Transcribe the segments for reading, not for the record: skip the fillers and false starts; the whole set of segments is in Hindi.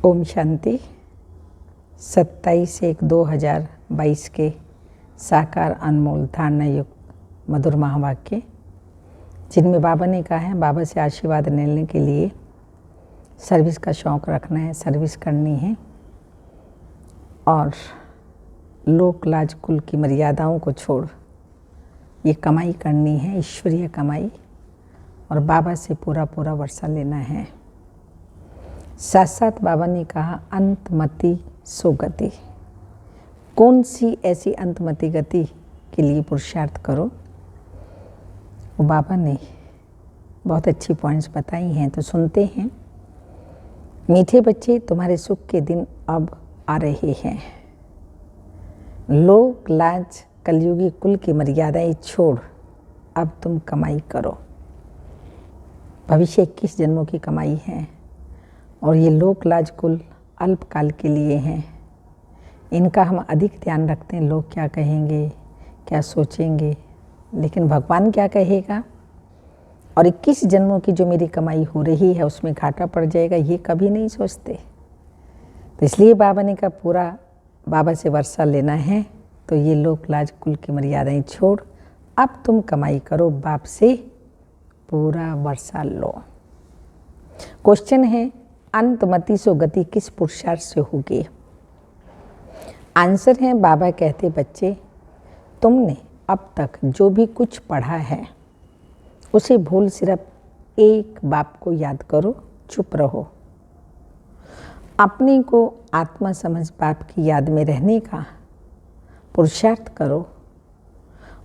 ओम शांति। 27/1/2022 के साकार अनमोल धारणा युक्त मधुर महावाक्य, जिनमें बाबा ने कहा है बाबा से आशीर्वाद लेने के लिए सर्विस का शौक़ रखना है, सर्विस करनी है और लोक लाज कुल की मर्यादाओं को छोड़ ये कमाई करनी है, ईश्वरीय कमाई, और बाबा से पूरा पूरा वर्षा लेना है। साथ साथ बाबा ने कहा अंतमति सुगति। कौन सी ऐसी अंतमति गति के लिए पुरुषार्थ करो, वो बाबा ने बहुत अच्छी पॉइंट्स बताई हैं, तो सुनते हैं। मीठे बच्चे, तुम्हारे सुख के दिन अब आ रहे हैं। लोक लाज कलयुगी कुल की मर्यादाएं छोड़ अब तुम कमाई करो। भविष्य 21 जन्मों की कमाई है और ये लोक लाज कुल अल्पकाल के लिए हैं। इनका हम अधिक ध्यान रखते हैं, लोग क्या कहेंगे, क्या सोचेंगे, लेकिन भगवान क्या कहेगा और 21 जन्मों की जो मेरी कमाई हो रही है उसमें घाटा पड़ जाएगा, ये कभी नहीं सोचते। तो इसलिए बाबा ने कहा पूरा बाबा से वर्षा लेना है, तो ये लोक लाज कुल की मर्यादाएं छोड़ अब तुम कमाई करो, बाप से पूरा वर्षा लो। क्वेश्चन है, अंतमति सो गति किस पुरुषार्थ से होगी? आंसर है, बाबा कहते बच्चे, तुमने अब तक जो भी कुछ पढ़ा है उसे भूल सिर्फ एक बाप को याद करो, चुप रहो। अपने को आत्मा समझ बाप की याद में रहने का पुरुषार्थ करो।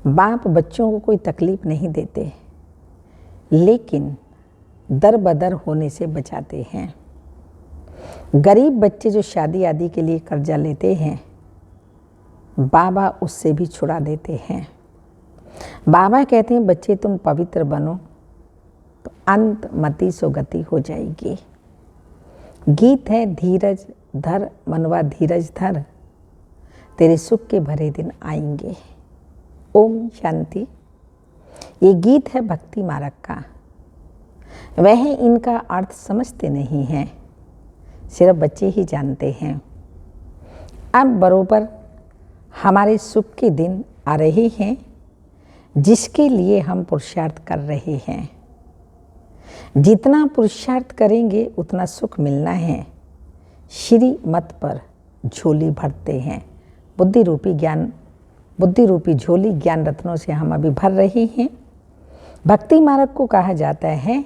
बाप बच्चों को कोई तकलीफ नहीं देते, लेकिन दर बदर होने से बचाते हैं। गरीब बच्चे जो शादी आदि के लिए कर्जा लेते हैं, बाबा उससे भी छुड़ा देते हैं। बाबा कहते हैं बच्चे तुम पवित्र बनो तो अंतमति सो गति हो जाएगी। गीत है, धीरज धर मनवा धीरज धर, तेरे सुख के भरे दिन आएंगे। ओम शांति। ये गीत है भक्ति मार्ग का। वह इनका अर्थ समझते नहीं हैं, सिर्फ बच्चे ही जानते हैं। अब बरोबर हमारे सुख के दिन आ रहे हैं, जिसके लिए हम पुरुषार्थ कर रहे हैं। जितना पुरुषार्थ करेंगे उतना सुख मिलना है। श्री मत पर झोली भरते हैं, बुद्धि रूपी झोली ज्ञान रत्नों से हम अभी भर रहे हैं। भक्ति मार्ग को कहा जाता है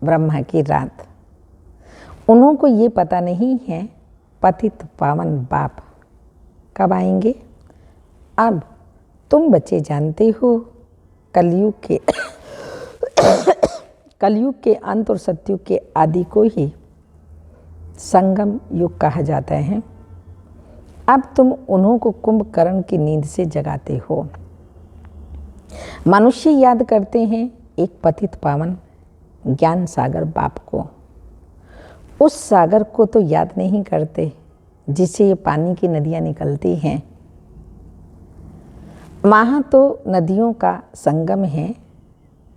ब्रह्मा की रात। उन्हों को ये पता नहीं है पतित पावन बाप कब आएंगे। अब तुम बच्चे जानते हो कलयुग के अंत और सतयुग के आदि को ही संगम युग कहा जाता है। अब तुम उन्हों को कुंभकर्ण की नींद से जगाते हो। मनुष्य याद करते हैं एक पतित पावन ज्ञान सागर बाप को। उस सागर को तो याद नहीं करते जिससे ये पानी की नदियाँ निकलती हैं। वहाँ तो नदियों का संगम है,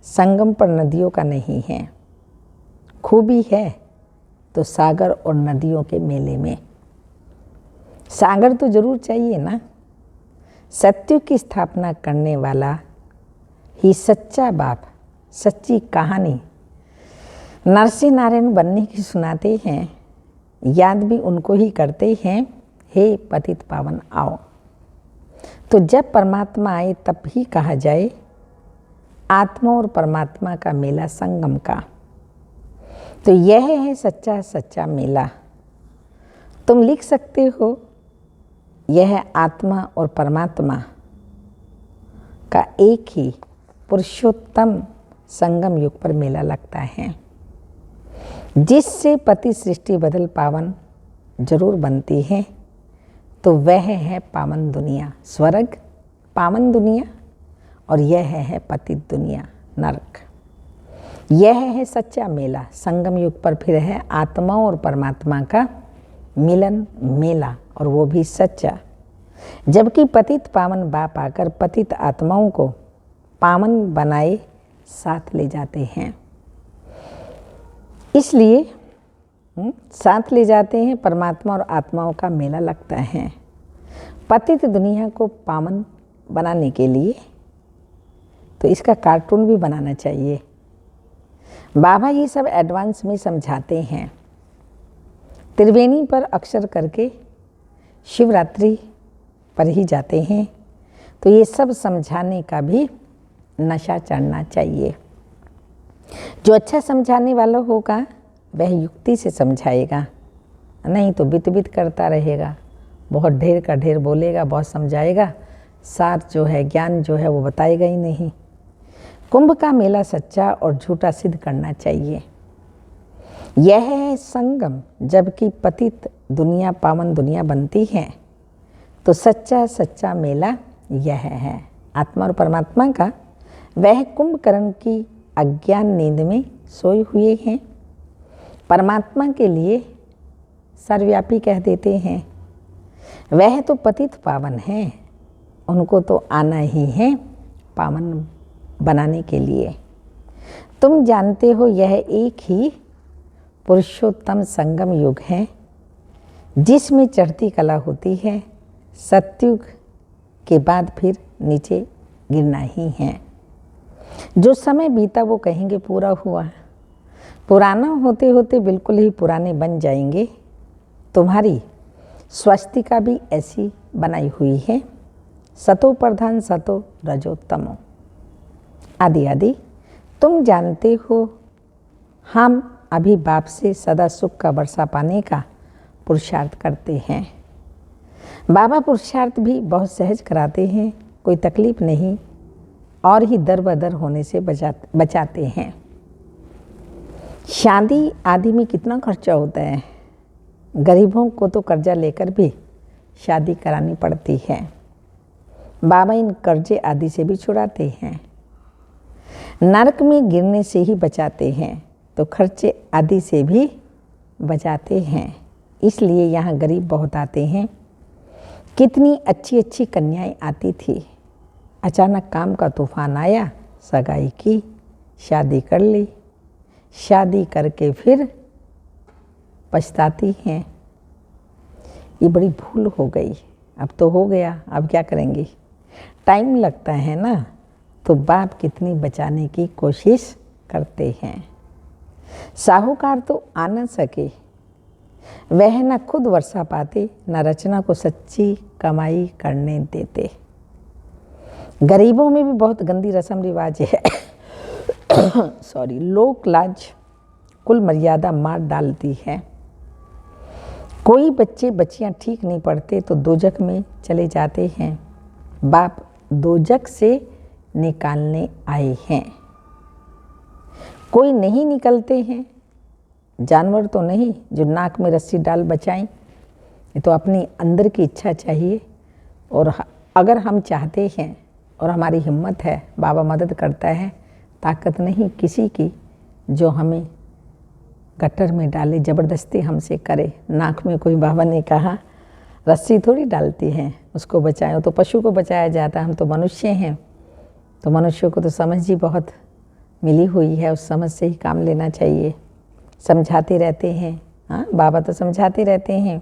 संगम पर नदियों का नहीं है। खूबी है तो सागर और नदियों के मेले में। सागर तो जरूर चाहिए ना। सत्य की स्थापना करने वाला ही सच्चा बाप सच्ची कहानी नरसिंह नारायण बनने की सुनाते हैं। याद भी उनको ही करते हैं, हे पतित पावन आओ। तो जब परमात्मा आए तब ही कहा जाए आत्मा और परमात्मा का मेला संगम का। तो यह है सच्चा सच्चा मेला। तुम लिख सकते हो यह आत्मा और परमात्मा का एक ही पुरुषोत्तम संगम युग पर मेला लगता है, जिससे पति सृष्टि बदल पावन जरूर बनती है। तो वह है पावन दुनिया स्वर्ग, पावन दुनिया, और यह है पतित दुनिया नरक। यह है सच्चा मेला। संगम युग पर फिर है आत्मा और परमात्मा का मिलन मेला, और वो भी सच्चा। जबकि पतित पावन बाप आकर पतित आत्माओं को पावन बनाए साथ ले जाते हैं। इसलिए साथ ले जाते हैं। परमात्मा और आत्माओं का मेला लगता है। पतित दुनिया को पावन बनाने के लिए तो इसका कार्टून भी बनाना चाहिए। बाबा ये सब एडवांस में समझाते हैं। त्रिवेणी पर अक्षर करके शिवरात्रि पर ही जाते हैं, तो ये सब समझाने का भी नशा चढ़ना चाहिए। जो अच्छा समझाने वाला होगा वह युक्ति से समझाएगा, नहीं तो बित बित करता रहेगा, बहुत ढेर का ढेर बोलेगा, बहुत समझाएगा, सार जो है, ज्ञान जो है वो बताएगा ही नहीं। कुंभ का मेला सच्चा और झूठा सिद्ध करना चाहिए। यह है संगम। जबकि पतित दुनिया पावन दुनिया बनती है, तो सच्चा सच्चा मेला यह है। आत्मा और परमात्मा का वह कुंभकर्ण की अज्ञान नींद में सोए हुए हैं। परमात्मा के लिए सर्वव्यापी कह देते हैं। वह तो पतित पावन हैं, उनको तो आना ही है पावन बनाने के लिए। तुम जानते हो यह एक ही पुरुषोत्तम संगम युग है, जिसमें चढ़ती कला होती है। सतयुग के बाद फिर नीचे गिरना ही है। जो समय बीता वो कहेंगे पूरा हुआ। पुराना होते होते बिल्कुल ही पुराने बन जाएंगे। तुम्हारी स्वस्तिका भी ऐसी बनाई हुई है। सतो प्रधान सतो रजो तमो आदि आदि। तुम जानते हो हम अभी बाप से सदा सुख का वर्षा पाने का पुरुषार्थ करते हैं। बाबा पुरुषार्थ भी बहुत सहज कराते हैं, कोई तकलीफ नहीं, और ही दर बदर होने से बचाते हैं। शादी आदि में कितना खर्चा होता है। गरीबों को तो कर्जा लेकर भी शादी करानी पड़ती है। बाबा इन कर्जे आदि से भी छुड़ाते हैं। नरक में गिरने से ही बचाते हैं, तो खर्चे आदि से भी बचाते हैं। इसलिए यहाँ गरीब बहुत आते हैं। कितनी अच्छी अच्छी कन्याएं आती थी, अचानक काम का तूफान आया, सगाई की, शादी कर ली, शादी करके फिर पछताती हैं। ये बड़ी भूल हो गई, अब तो हो गया, अब क्या करेंगी। टाइम लगता है ना, तो बाप कितनी बचाने की कोशिश करते हैं। साहूकार तो आ न सके, वह न खुद वर्षा पाते, न रचना को सच्ची कमाई करने देते। गरीबों में भी बहुत गंदी रस्म रिवाज है। सॉरी, लोक लाज कुल मर्यादा मार डालती है। कोई बच्चे बच्चियां ठीक नहीं पढ़ते तो दोजक में चले जाते हैं। बाप दोजक से निकालने आए हैं। कोई नहीं निकलते हैं, जानवर तो नहीं जो नाक में रस्सी डाल बचाएं। ये तो अपनी अंदर की इच्छा चाहिए, और अगर हम चाहते हैं और हमारी हिम्मत है, बाबा मदद करता है। ताकत नहीं किसी की जो हमें गटर में डाले, ज़बरदस्ती हमसे करे। नाक में कोई बाबा ने कहा रस्सी थोड़ी डालती हैं, उसको बचाएं। तो पशु को बचाया जाता है, हम तो मनुष्य हैं, तो मनुष्यों को तो समझ ही बहुत मिली हुई है, उस समझ से ही काम लेना चाहिए। समझाते रहते हैं, हाँ बाबा तो समझाते रहते हैं।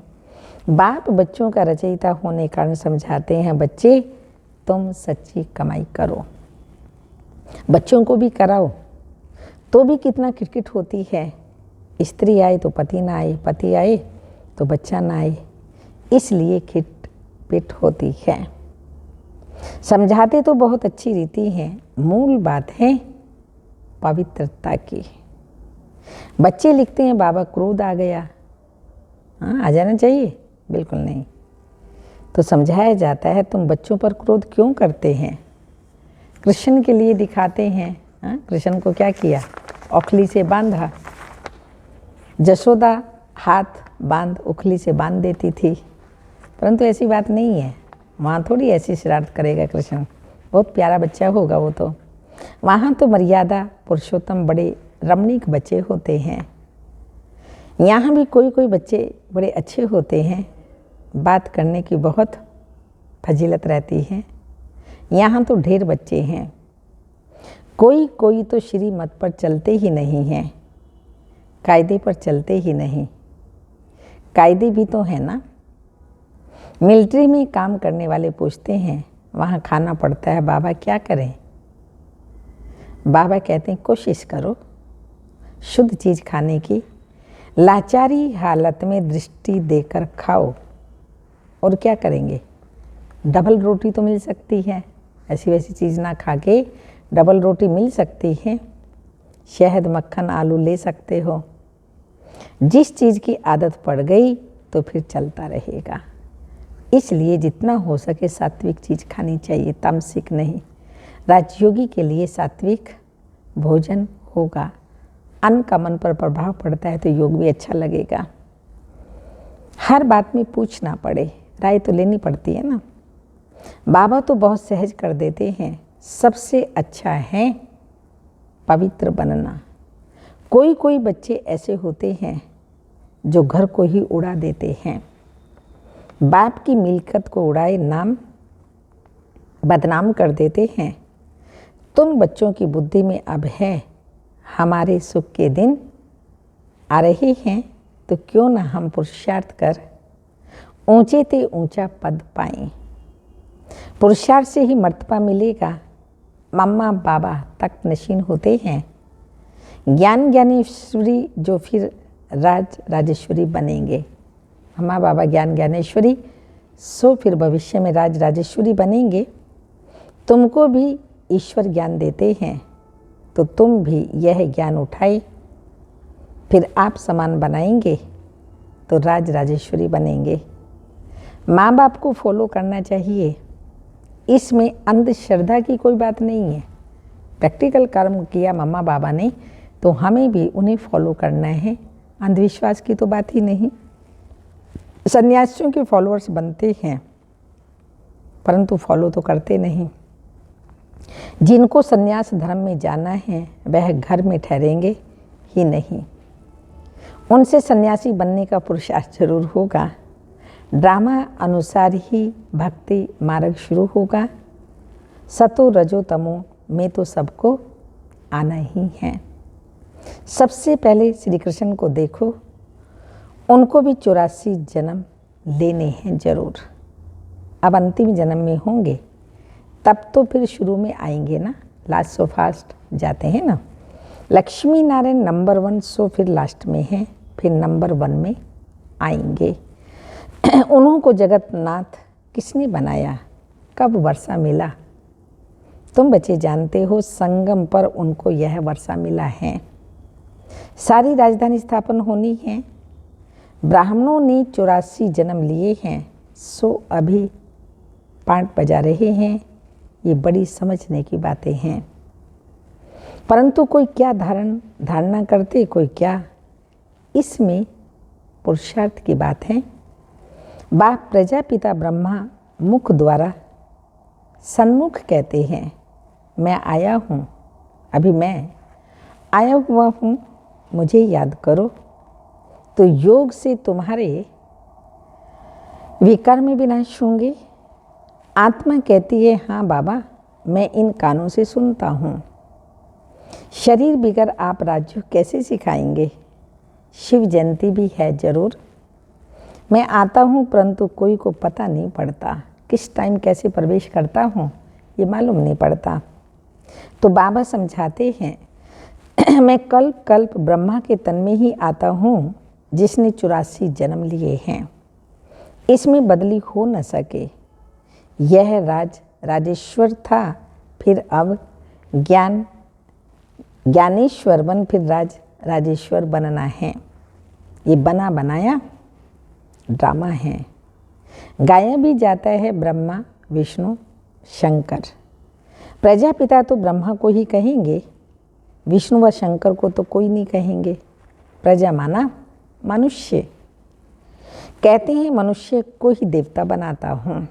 बाप बच्चों का रचयिता होने के कारण समझाते हैं, बच्चे तुम सच्ची कमाई करो। बच्चों को भी कराओ तो भी कितना किटकिट होती है। स्त्री आए तो पति ना आए, पति आए तो बच्चा ना आए, इसलिए खिट पिट होती है। समझाते तो बहुत अच्छी रीति है, मूल बात है पवित्रता की। बच्चे लिखते हैं बाबा क्रोध आ गया, हाँ आ जाना चाहिए, बिल्कुल नहीं। तो समझाया जाता है तुम बच्चों पर क्रोध क्यों करते हैं। कृष्ण के लिए दिखाते हैं, हाँ कृष्ण को क्या किया, औखली से बांधा। जशोदा हाथ बांध उखली से बांध देती थी, परंतु ऐसी बात नहीं है। वहाँ थोड़ी ऐसी शरारत करेगा कृष्ण, बहुत प्यारा बच्चा होगा वो तो। वहाँ तो मर्यादा पुरुषोत्तम बड़े रमणीक बच्चे होते हैं। यहाँ भी कोई कोई बच्चे बड़े अच्छे होते हैं, बात करने की बहुत फजीलत रहती है। यहाँ तो ढेर बच्चे हैं, कोई कोई तो श्रीमत पर चलते ही नहीं हैं, कायदे पर चलते ही नहीं। कायदे भी तो हैं ना। मिलिट्री में काम करने वाले पूछते हैं वहाँ खाना पड़ता है, बाबा क्या करें? बाबा कहते हैं कोशिश करो शुद्ध चीज़ खाने की, लाचारी हालत में दृष्टि देकर खाओ। और क्या करेंगे? डबल रोटी तो मिल सकती है, ऐसी वैसी चीज़ ना खा के डबल रोटी मिल सकती है। शहद, मक्खन, आलू ले सकते हो। जिस चीज़ की आदत पड़ गई तो फिर चलता रहेगा। इसलिए जितना हो सके सात्विक चीज़ खानी चाहिए, तामसिक नहीं। राजयोगी के लिए सात्विक भोजन होगा। अन्न का मन पर प्रभाव पड़ता है तो योग भी अच्छा लगेगा। हर बात में पूछना पड़े, राय तो लेनी पड़ती है ना। बाबा तो बहुत सहज कर देते हैं। सबसे अच्छा है पवित्र बनना। कोई कोई बच्चे ऐसे होते हैं जो घर को ही उड़ा देते हैं। बाप की मिल्कियत को उड़ाए नाम बदनाम कर देते हैं। तुम बच्चों की बुद्धि में अब है हमारे सुख के दिन आ रहे हैं, तो क्यों ना हम पुरुषार्थ कर ऊंचे ते ऊंचा पद पाएं। पुरुषार्थ से ही मर्तबा मिलेगा। मम्मा बाबा तक नशीन होते हैं। ज्ञान ज्ञानेश्वरी जो फिर राज राजेश्वरी बनेंगे। मम्मा बाबा ज्ञान ज्ञानेश्वरी सो फिर भविष्य में राज राजेश्वरी बनेंगे। तुमको भी ईश्वर ज्ञान देते हैं तो तुम भी यह ज्ञान उठाए, फिर आप समान बनाएंगे तो राज राजेश्वरी बनेंगे। माँ बाप को फॉलो करना चाहिए। इसमें अंधश्रद्धा की कोई बात नहीं है। प्रैक्टिकल कर्म किया मम्मा बाबा ने तो हमें भी उन्हें फॉलो करना है। अंधविश्वास की तो बात ही नहीं। सन्यासियों के फॉलोअर्स बनते हैं परंतु फॉलो तो करते नहीं। जिनको सन्यास धर्म में जाना है वह घर में ठहरेंगे ही नहीं। उनसे सन्यासी बनने का पुरुषार्थ जरूर होगा। ड्रामा अनुसार ही भक्ति मार्ग शुरू होगा। सतो रजो तमो में तो सबको आना ही है। सबसे पहले श्री कृष्ण को देखो, उनको भी 84 जन्म लेने हैं जरूर। अब अंतिम जन्म में होंगे तब तो फिर शुरू में आएंगे ना। लास्ट सो फास्ट जाते हैं ना। लक्ष्मी नारायण नंबर 1 सो फिर लास्ट में है, फिर नंबर 1 में आएंगे। उन्हों को जगन्नाथ किसने बनाया? कब वर्षा मिला? तुम बच्चे जानते हो, संगम पर उनको यह वर्षा मिला है। सारी राजधानी स्थापन होनी है। ब्राह्मणों ने 84 जन्म लिए हैं, सो अभी पांट बजा रहे हैं। ये बड़ी समझने की बातें हैं। परंतु कोई क्या धारणा करते, कोई क्या। इसमें पुरुषार्थ की बात है। बाप प्रजापिता ब्रह्मा मुख द्वारा सन्मुख कहते हैं, मैं आया हूँ, अभी मैं आया हुआ हूँ, मुझे याद करो। तो योग से तुम्हारे विकर्म विनाश होंगे। आत्मा कहती है, हाँ बाबा मैं इन कानों से सुनता हूँ। शरीर बिगर आप राज्य कैसे सिखाएंगे? शिव जयंती भी है जरूर। मैं आता हूँ परंतु कोई को पता नहीं पड़ता, किस टाइम कैसे प्रवेश करता हूँ ये मालूम नहीं पड़ता। तो बाबा समझाते हैं मैं कल्प कल्प ब्रह्मा के तन में ही आता हूँ जिसने 84 जन्म लिए हैं। इसमें बदली हो न सके। यह राजेश्वर था, फिर अब ज्ञानेश्वर बन फिर राजेश्वर बनना है। ये बना बनाया ड्रामा है। गाया भी जाता है ब्रह्मा विष्णु शंकर। प्रजापिता तो ब्रह्मा को ही कहेंगे, विष्णु व शंकर को तो कोई नहीं कहेंगे। प्रजा माना मनुष्य। कहते हैं मनुष्य को ही देवता बनाता हूँ।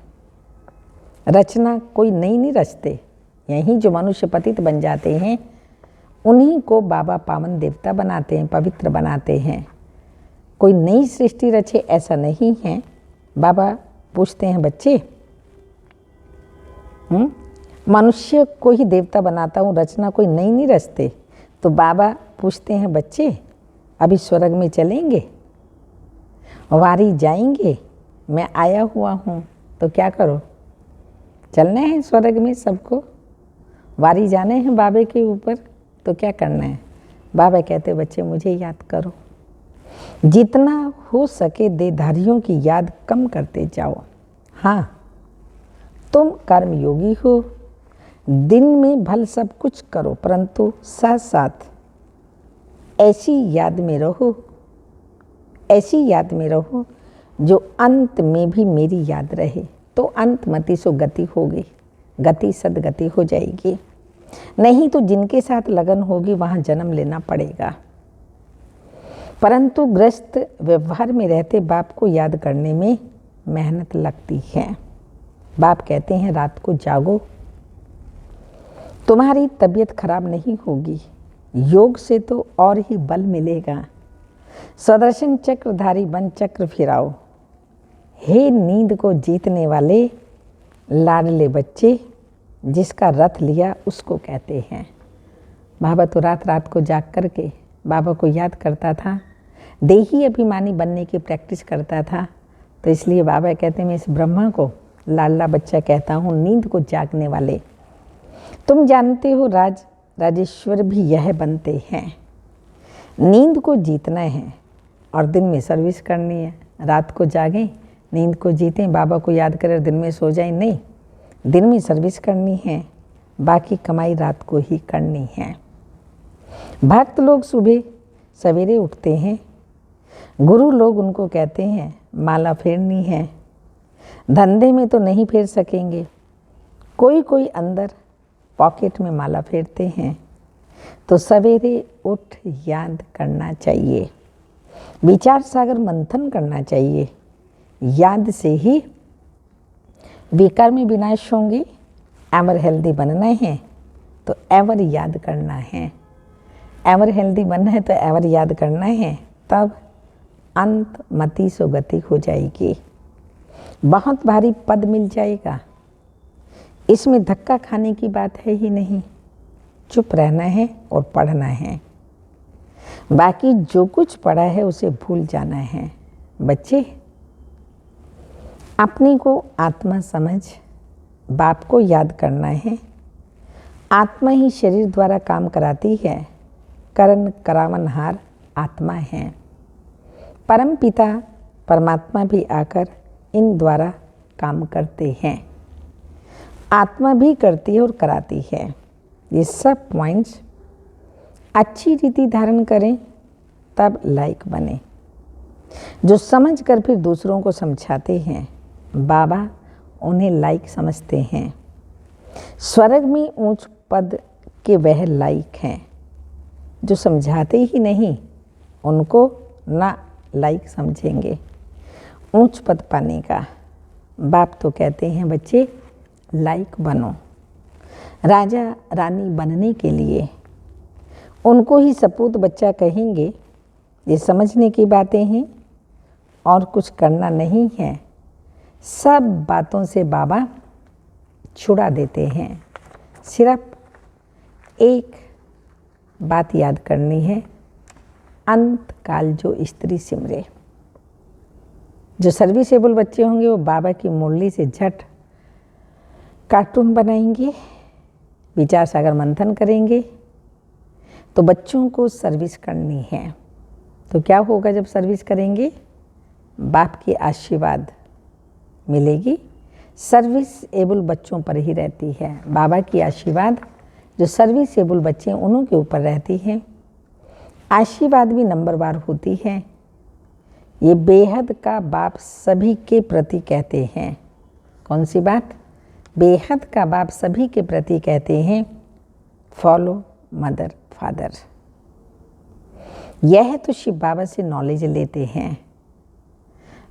रचना कोई नई नहीं रचते। यहीं जो मनुष्य पतित बन जाते हैं उन्हीं को बाबा पावन देवता बनाते हैं, पवित्र बनाते हैं। कोई नई सृष्टि रचे ऐसा नहीं है। बाबा पूछते हैं बच्चे, मनुष्य को ही देवता बनाता हूँ, रचना कोई नई नहीं रचते। तो बाबा पूछते हैं बच्चे अभी स्वर्ग में चलेंगे? वारी जाएंगे, मैं आया हुआ हूँ, तो क्या करो, चलना है स्वर्ग में सबको, वारी जाने हैं बाबे के ऊपर, तो क्या करना है। बाबा कहते बच्चे मुझे याद करो, जितना हो सके देहधारियों की याद कम करते जाओ। हाँ, तुम कर्मयोगी हो, दिन में भल सब कुछ करो, परंतु साथ साथ ऐसी याद में रहो, ऐसी याद में रहो जो अंत में भी मेरी याद रहे, तो अंतमति सो गति होगी, गति सदगति हो जाएगी। नहीं तो जिनके साथ लगन होगी वहाँ जन्म लेना पड़ेगा। परंतु ग्रस्त व्यवहार में रहते बाप को याद करने में मेहनत लगती है। बाप कहते हैं रात को जागो, तुम्हारी तबीयत खराब नहीं होगी, योग से तो और ही बल मिलेगा। सुदर्शन चक्रधारी बन चक्र फिराओ, हे नींद को जीतने वाले लाडले बच्चे, जिसका रथ लिया उसको कहते हैं। बाबा तो रात रात को जाग करके बाबा को याद करता था, देही अभिमानी बनने की प्रैक्टिस करता था। तो इसलिए बाबा कहते हैं मैं इस ब्रह्मा को लाडला बच्चा कहता हूँ, नींद को जागने वाले। तुम जानते हो राजेश्वर भी यह बनते हैं, नींद को जीतना है और दिन में सर्विस करनी है। रात को जागें, नींद को जीतें, बाबा को याद करें, दिन में सो जाएं, नहीं, दिन में सर्विस करनी है, बाकी कमाई रात को ही करनी है। भक्त लोग सुबह सवेरे उठते हैं, गुरु लोग उनको कहते हैं माला फेरनी है, धंधे में तो नहीं फेर सकेंगे, कोई कोई अंदर पॉकेट में माला फेरते हैं। तो सवेरे उठ याद करना चाहिए, विचार सागर मंथन करना चाहिए। याद से ही विकार में विनाश होंगे। एवर हेल्दी बनना है तो एवर याद करना है, एवर हेल्दी बनना है तो एवर याद करना है, तब अंत मति सो गति हो जाएगी। बहुत भारी पद मिल जाएगा, इसमें धक्का खाने की बात है ही नहीं, चुप रहना है और पढ़ना है, बाकी जो कुछ पढ़ा है उसे भूल जाना है। बच्चे अपने को आत्मा समझ बाप को याद करना है। आत्मा ही शरीर द्वारा काम कराती है, करण करावनहार आत्मा है। परम पिता परमात्मा भी आकर इन द्वारा काम करते हैं, आत्मा भी करती है और कराती है। ये सब पॉइंट्स अच्छी रीति धारण करें तब लायक बने। जो समझ कर फिर दूसरों को समझाते हैं, बाबा उन्हें लायक समझते हैं। स्वर्ग में ऊंच पद के वह लायक हैं, जो समझाते ही नहीं उनको ना लायक समझेंगे। ऊंच पद पाने का बाप तो कहते हैं बच्चे लायक बनो। राजा रानी बनने के लिए उनको ही सपूत बच्चा कहेंगे, ये समझने की बातें हैं और कुछ करना नहीं है। सब बातों से बाबा छुड़ा देते हैं, सिर्फ एक बात याद करनी है, अंत काल जो स्त्री सिमरे। जो सर्विसेबल बच्चे होंगे वो बाबा की मुरली से झट कार्टून बनाएंगे, विचार सागर मंथन करेंगे। तो बच्चों को सर्विस करनी है, तो क्या होगा जब सर्विस करेंगे, बाप की आशीर्वाद मिलेगी। सर्विस एबल बच्चों पर ही रहती है, बाबा की आशीर्वाद जो सर्विस एबल बच्चे हैं उन्हों के ऊपर रहती है। आशीर्वाद भी नंबरवार होती है। ये बेहद का बाप सभी के प्रति कहते हैं। कौन सी बात? बेहद का बाप सभी के प्रति कहते हैं, फॉलो मदर फादर। यह तो शिव बाबा से नॉलेज लेते हैं।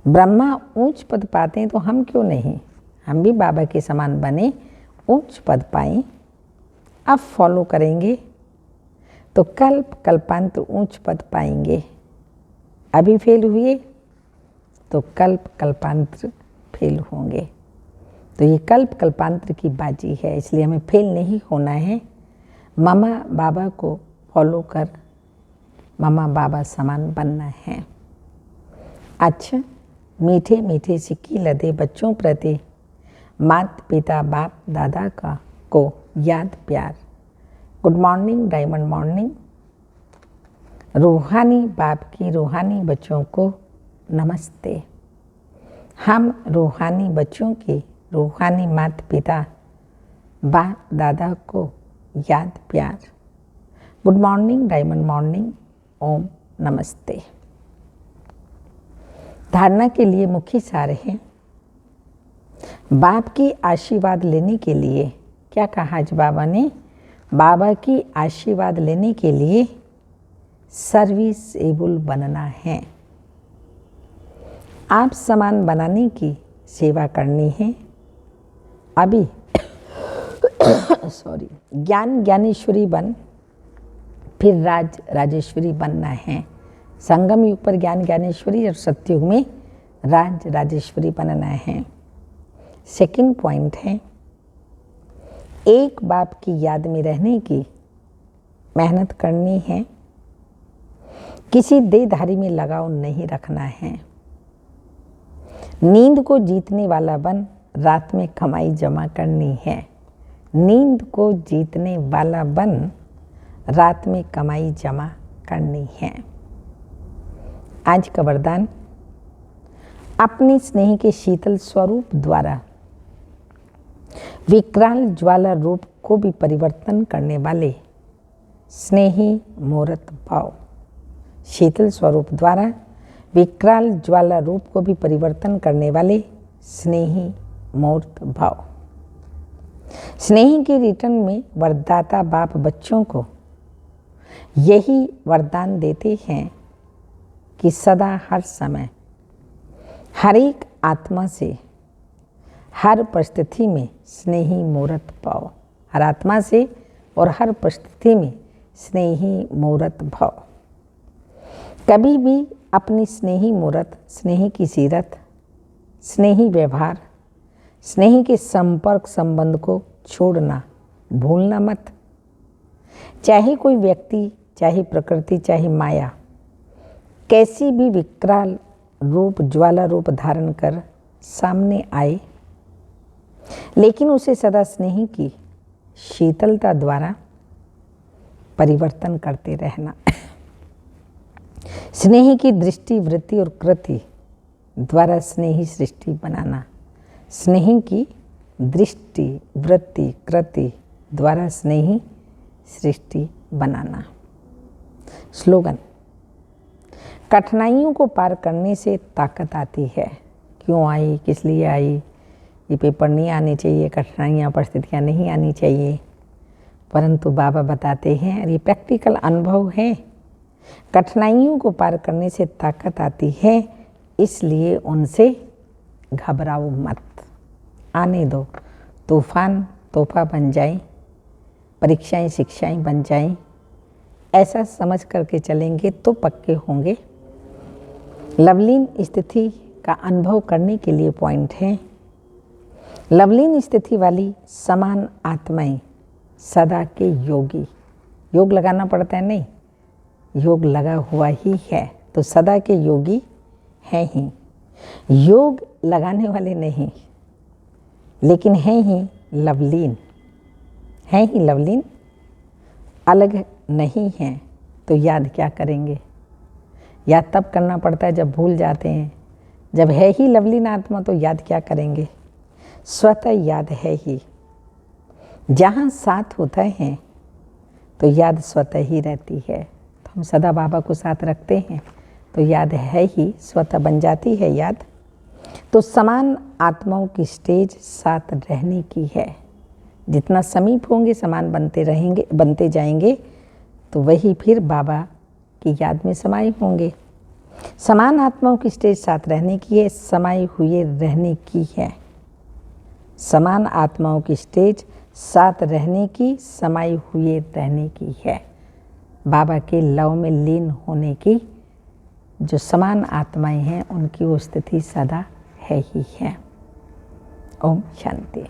ब्रह्मा ऊंच पद पाते हैं तो हम क्यों नहीं, हम भी बाबा के समान बने, ऊंच पद पाएं। अब फॉलो करेंगे तो कल्प कल्पांत ऊंच पद पाएंगे। अभी फेल हुए तो कल्प कल्पांतर फेल होंगे। तो ये कल्प कल्पांतर की बाजी है, इसलिए हमें फेल नहीं होना है। मामा बाबा को फॉलो कर मामा बाबा समान बनना है। अच्छा। मीठे मीठे सिक्की लदे बच्चों प्रति माता पिता बाप दादा का को याद प्यार। Good morning diamond morning. रूहानी बाप की रूहानी बच्चों को नमस्ते। हम रूहानी बच्चों के रूहानी माता पिता बाप दादा को याद प्यार। Good morning diamond morning. ओम नमस्ते। धारणा के लिए मुख्य सार है। बाप की आशीर्वाद लेने के लिए क्या कहा आज बाबा ने? बाबा की आशीर्वाद लेने के लिए सर्विसेबल बनना है। आप सामान बनाने की सेवा करनी है। अभी ज्ञान ज्ञानेश्वरी बन फिर राजेश्वरी बनना है। संगम युग पर ज्ञान ज्ञानेश्वरी और सत्युग में राजेश्वरी बनना है। सेकंड पॉइंट है, एक बाप की याद में रहने की मेहनत करनी है। किसी देहधारी में लगाव नहीं रखना है। नींद को जीतने वाला बन रात में कमाई जमा करनी है। नींद को जीतने वाला बन रात में कमाई जमा करनी है। आज का वरदान, अपने स्नेह के शीतल स्वरूप द्वारा विकराल ज्वाला रूप को भी परिवर्तन करने वाले स्नेही मूर्त भाव। शीतल स्वरूप द्वारा विकराल ज्वाला रूप को भी परिवर्तन करने वाले स्नेही मूर्त भाव। स्नेह के रिटर्न में वरदाता बाप बच्चों को यही वरदान देते हैं कि सदा हर समय हर एक आत्मा से हर परिस्थिति में स्नेही मूर्त भाव। हर आत्मा से और हर परिस्थिति में स्नेही मूर्त भाव। कभी भी अपनी स्नेही मूर्त, स्नेही की सीरत, स्नेही व्यवहार, स्नेही के संपर्क संबंध को छोड़ना भूलना मत। चाहे कोई व्यक्ति, चाहे प्रकृति, चाहे माया कैसी भी विकराल रूप ज्वाला रूप धारण कर सामने आए, लेकिन उसे सदा स्नेह की शीतलता द्वारा परिवर्तन करते रहना। स्नेह की दृष्टि वृत्ति और कृति द्वारा स्नेही सृष्टि बनाना। स्नेह की दृष्टि वृत्ति कृति द्वारा स्नेही सृष्टि बनाना। स्लोगन, कठिनाइयों को पार करने से ताकत आती है। क्यों आई, किस लिए आई, ये पेपर नहीं आने चाहिए, कठिनाइयाँ परिस्थितियाँ नहीं आनी चाहिए, परंतु बाबा बताते हैं, और ये प्रैक्टिकल अनुभव है, कठिनाइयों को पार करने से ताकत आती है, इसलिए उनसे घबराओ मत। आने दो, तूफान तोहफा बन जाए, परीक्षाएं शिक्षाएं बन जाएं, ऐसा समझ करके चलेंगे तो पक्के होंगे। लवलीन स्थिति का अनुभव करने के लिए पॉइंट है, लवलीन स्थिति वाली समान आत्माएं सदा के योगी। योग लगाना पड़ता है नहीं, योग लगा हुआ ही है, तो सदा के योगी हैं ही। योग लगाने वाले नहीं, लेकिन हैं ही लवलीन, हैं ही लवलीन, अलग नहीं हैं, तो याद क्या करेंगे? याद तब करना पड़ता है जब भूल जाते हैं। जब है ही लवलीन आत्मा तो याद क्या करेंगे? स्वतः याद है ही। जहाँ साथ होता है तो याद स्वतः ही रहती है। तो हम सदा बाबा को साथ रखते हैं तो याद है ही, स्वतः बन जाती है याद। तो समान आत्माओं की स्टेज साथ रहने की है। जितना समीप होंगे समान बनते जाएंगे, तो वही फिर बाबा की याद में समाये होंगे। समान आत्माओं की स्टेज साथ रहने की है, समाये हुए रहने की है। समान आत्माओं की स्टेज साथ रहने की, समाये हुए रहने की है। बाबा के लव में लीन होने की जो समान आत्माएं हैं, उनकी वो स्थिति सदा है ही है। ओम शांति।